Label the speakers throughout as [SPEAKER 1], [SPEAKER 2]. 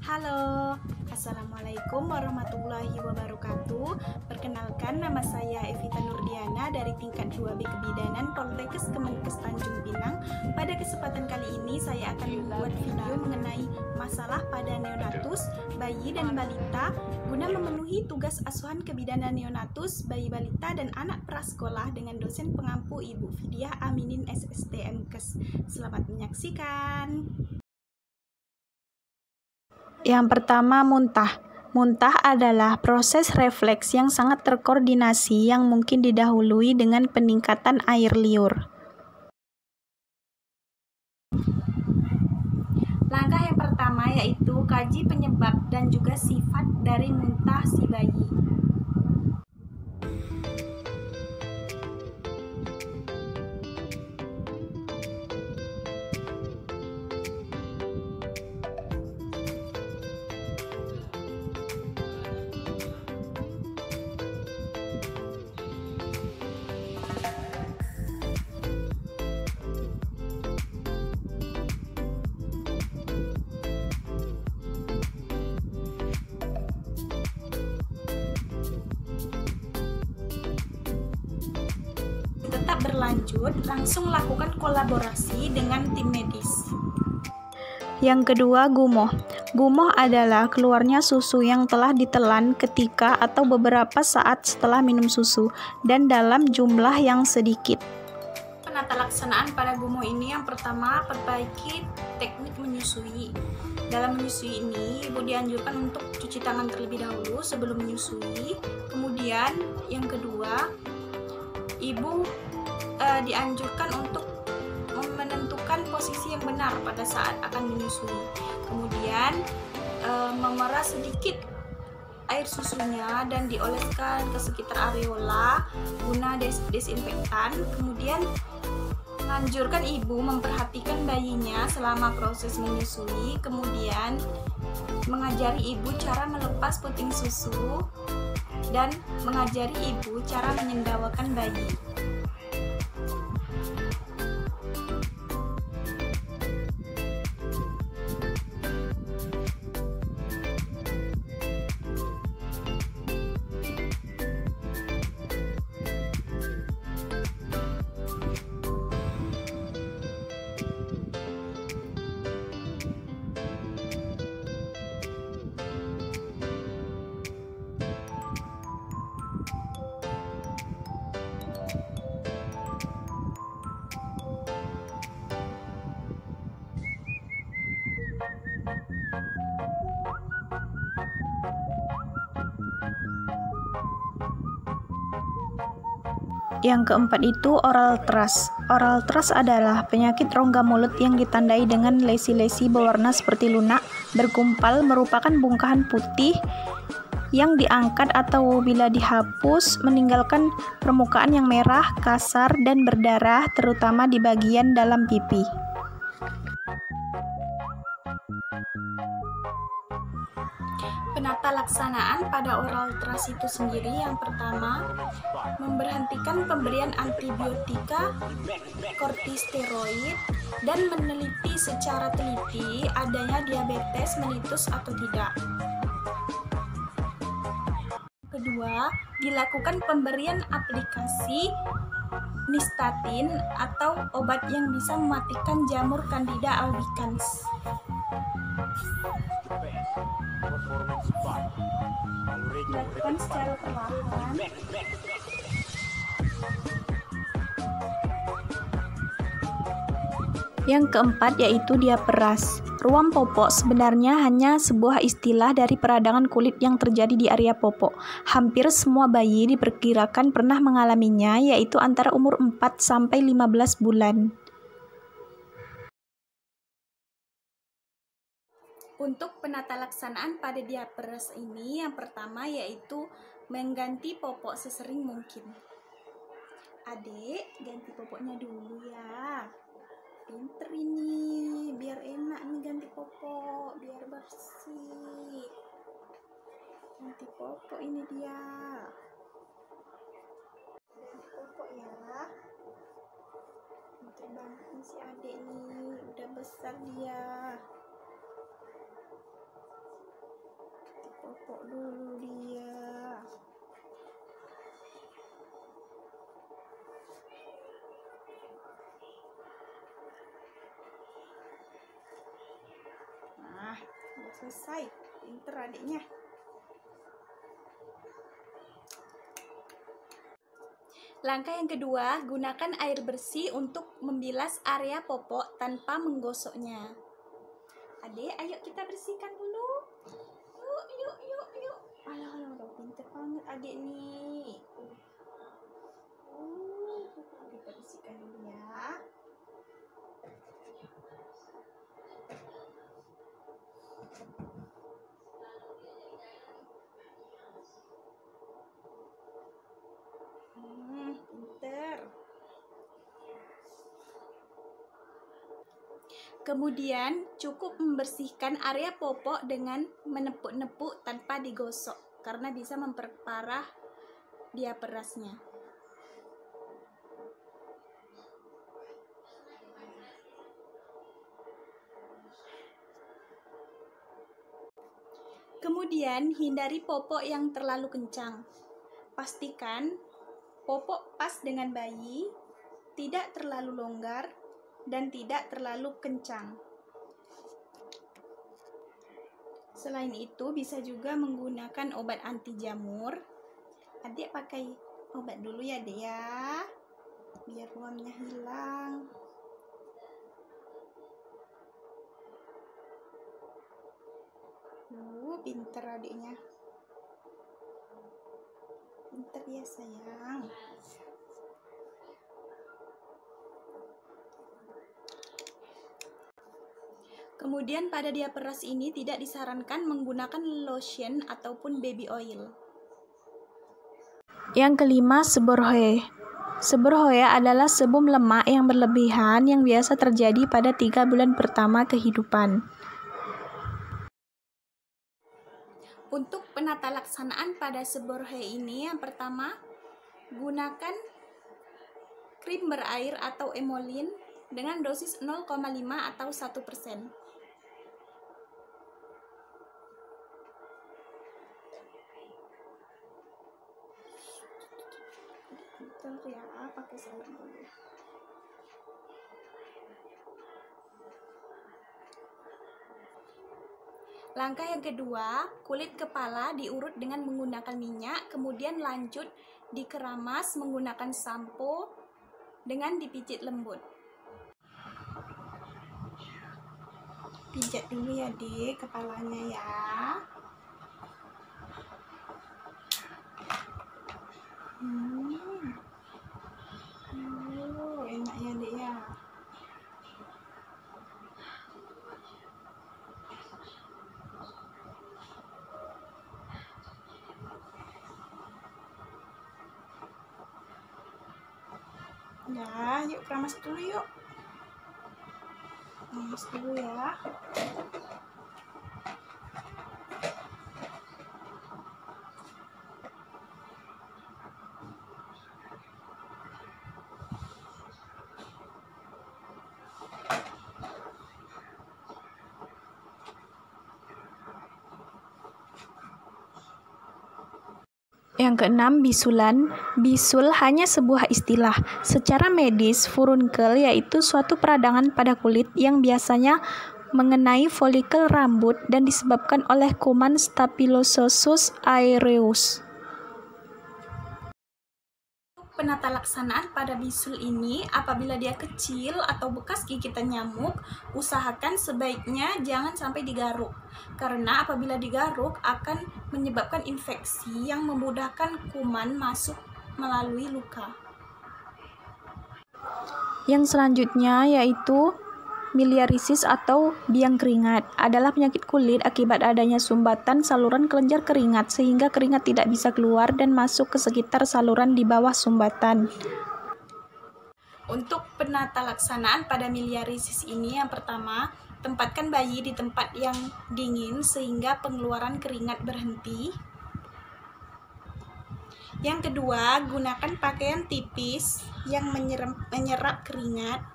[SPEAKER 1] Halo, Assalamualaikum warahmatullahi wabarakatuh. Perkenalkan, nama saya Evita Nurdiana dari tingkat 2B Kebidanan Poltekkes Kemenkes Tanjung Pinang. Pada kesempatan kali ini saya akan membuat video mengenai masalah pada neonatus, bayi dan balita guna memenuhi tugas asuhan kebidanan neonatus, bayi balita dan anak prasekolah dengan dosen pengampu Ibu Fidiah Aminin SST MKes. Selamat menyaksikan. Yang pertama, muntah. Muntah adalah proses refleks yang sangat terkoordinasi yang mungkin didahului dengan peningkatan air liur. Langkah yang pertama yaitu kaji penyebab dan juga sifat dari muntah si bayi. Tetap berlanjut, langsung lakukan kolaborasi dengan tim medis. Yang kedua, gumoh. Gumoh adalah keluarnya susu yang telah ditelan ketika atau beberapa saat setelah minum susu dan dalam jumlah yang sedikit. Penata laksanaan pada gumoh ini yang pertama, perbaiki teknik menyusui. Dalam menyusui ini, ibu dianjurkan untuk cuci tangan terlebih dahulu sebelum menyusui. Kemudian yang kedua, ibu dianjurkan untuk menentukan posisi yang benar pada saat akan menyusui. Kemudian memeras sedikit air susunya dan dioleskan ke sekitar areola guna desinfektan. Kemudian menganjurkan ibu memperhatikan bayinya selama proses menyusui. Kemudian mengajari ibu cara melepas puting susu dan mengajari ibu cara menyendawakan bayi. Yang keempat itu oral thrush. Oral thrush adalah penyakit rongga mulut yang ditandai dengan lesi-lesi berwarna seperti lunak, bergumpal, merupakan bongkahan putih yang diangkat atau bila dihapus meninggalkan permukaan yang merah, kasar, dan berdarah, terutama di bagian dalam pipi. Penata laksanaan pada oral thrush itu sendiri yang pertama, memberhentikan pemberian antibiotika, kortikosteroid, dan meneliti secara teliti adanya diabetes mellitus atau tidak. Kedua, dilakukan pemberian aplikasi nystatin atau obat yang bisa mematikan jamur Candida albicans. Dilakukan secara perlahan. Yang keempat yaitu diaperas. Ruam popok sebenarnya hanya sebuah istilah dari peradangan kulit yang terjadi di area popok. Hampir semua bayi diperkirakan pernah mengalaminya, yaitu antara umur 4 sampai 15 bulan. Untuk penata laksanaan pada diaperas ini yang pertama yaitu mengganti popok sesering mungkin. Adik, ganti popoknya dulu ya. Pinter ini, biar enak nih ganti popok, biar bersih. Ganti popok ini dia. Ganti popok ya. Untuk bantu si adik nih, udah besar dia. Tepuk dulu dia. Nah, udah selesai. Pinter adiknya. Langkah yang kedua, gunakan air bersih untuk membilas area popok tanpa menggosoknya. Adik, ayo kita bersihkan dulu. Yuk. Alah, pinter banget adik nih. Kita bersihkan dulu ya. Pinter. Kemudian cukup membersihkan area popok dengan menepuk-nepuk tanpa digosok karena bisa memperparah diaperasnya. Kemudian hindari popok yang terlalu kencang. Pastikan popok pas dengan bayi, tidak terlalu longgar, dan tidak terlalu kencang. Selain itu, bisa juga menggunakan obat anti jamur. Adik pakai obat dulu ya, Dek ya, biar ruamnya hilang. Pinter adiknya. Pinter ya sayang. Kemudian pada diaperas ini tidak disarankan menggunakan lotion ataupun baby oil. Yang kelima, seborrhea. Seborrhea adalah sebum lemak yang berlebihan yang biasa terjadi pada 3 bulan pertama kehidupan. Untuk penata laksanaan pada seborrhea ini, yang pertama, gunakan krim berair atau emolin dengan dosis 0,5 atau 1%. Bentar ya, pakai sabun dulu. Langkah yang kedua, kulit kepala diurut dengan menggunakan minyak, kemudian lanjut dikeramas menggunakan sampo dengan dipijit lembut. Pijat dulu ya, Dek, kepalanya ya. Enak ya, Dek ya. Ya, yuk keramas dulu yuk. Keramas dulu ya. Yang keenam, bisulan. Bisul hanya sebuah istilah. Secara medis, furunkel yaitu suatu peradangan pada kulit yang biasanya mengenai folikel rambut dan disebabkan oleh kuman Staphylococcus aureus. Penata laksanaan pada bisul ini, apabila dia kecil atau bekas gigitan nyamuk, usahakan sebaiknya jangan sampai digaruk. Karena apabila digaruk akan menyebabkan infeksi yang memudahkan kuman masuk melalui luka. Yang selanjutnya yaitu miliarisis atau biang keringat, adalah penyakit kulit akibat adanya sumbatan saluran kelenjar keringat sehingga keringat tidak bisa keluar dan masuk ke sekitar saluran di bawah sumbatan. Untuk penata laksanaan pada miliarisis ini, yang pertama, tempatkan bayi di tempat yang dingin sehingga pengeluaran keringat berhenti. Yang kedua, gunakan pakaian tipis yang menyerap keringat.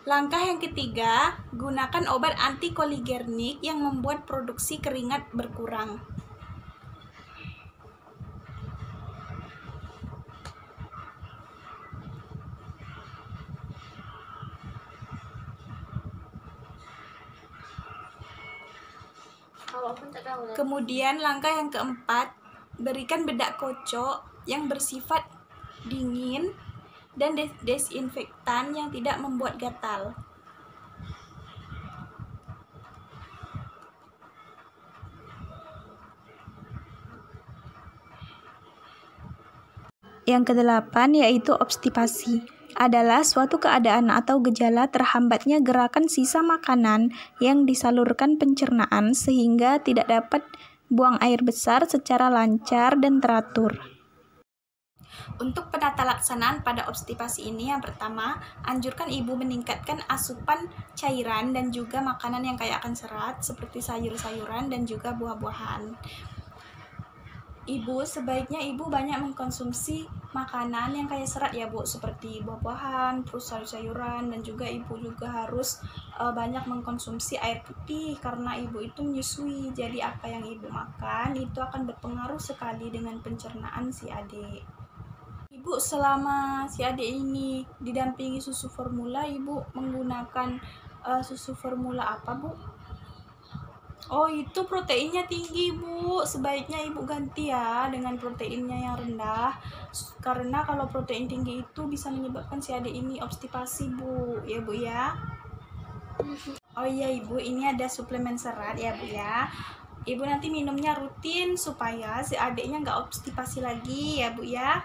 [SPEAKER 1] Langkah yang ketiga, gunakan obat antikoligernik yang membuat produksi keringat berkurang. Kemudian langkah yang keempat, berikan bedak kocok yang bersifat dingin dan desinfektan yang tidak membuat gatal. Yang kedelapan yaitu obstipasi, adalah suatu keadaan atau gejala terhambatnya gerakan sisa makanan yang disalurkan pencernaan sehingga tidak dapat buang air besar secara lancar dan teratur. Untuk penata laksanaan pada obstipasi ini, yang pertama, anjurkan ibu meningkatkan asupan cairan dan juga makanan yang kaya akan serat seperti sayur-sayuran dan juga buah-buahan. Ibu sebaiknya ibu banyak mengkonsumsi makanan yang kaya serat ya Bu, seperti buah-buahan, terus sayur-sayuran, dan juga ibu juga harus banyak mengkonsumsi air putih karena ibu itu menyusui. Jadi apa yang ibu makan itu akan berpengaruh sekali dengan pencernaan si adik. Ibu selama si adik ini didampingi susu formula, ibu menggunakan susu formula apa Bu? Oh, itu proteinnya tinggi Bu, sebaiknya ibu ganti ya dengan proteinnya yang rendah, karena kalau protein tinggi itu bisa menyebabkan si adik ini obstipasi Bu, ya Bu ya. Oh iya Ibu, ini ada suplemen serat ya Bu ya. Ibu nanti minumnya rutin supaya si adiknya nggak obstipasi lagi ya Bu ya.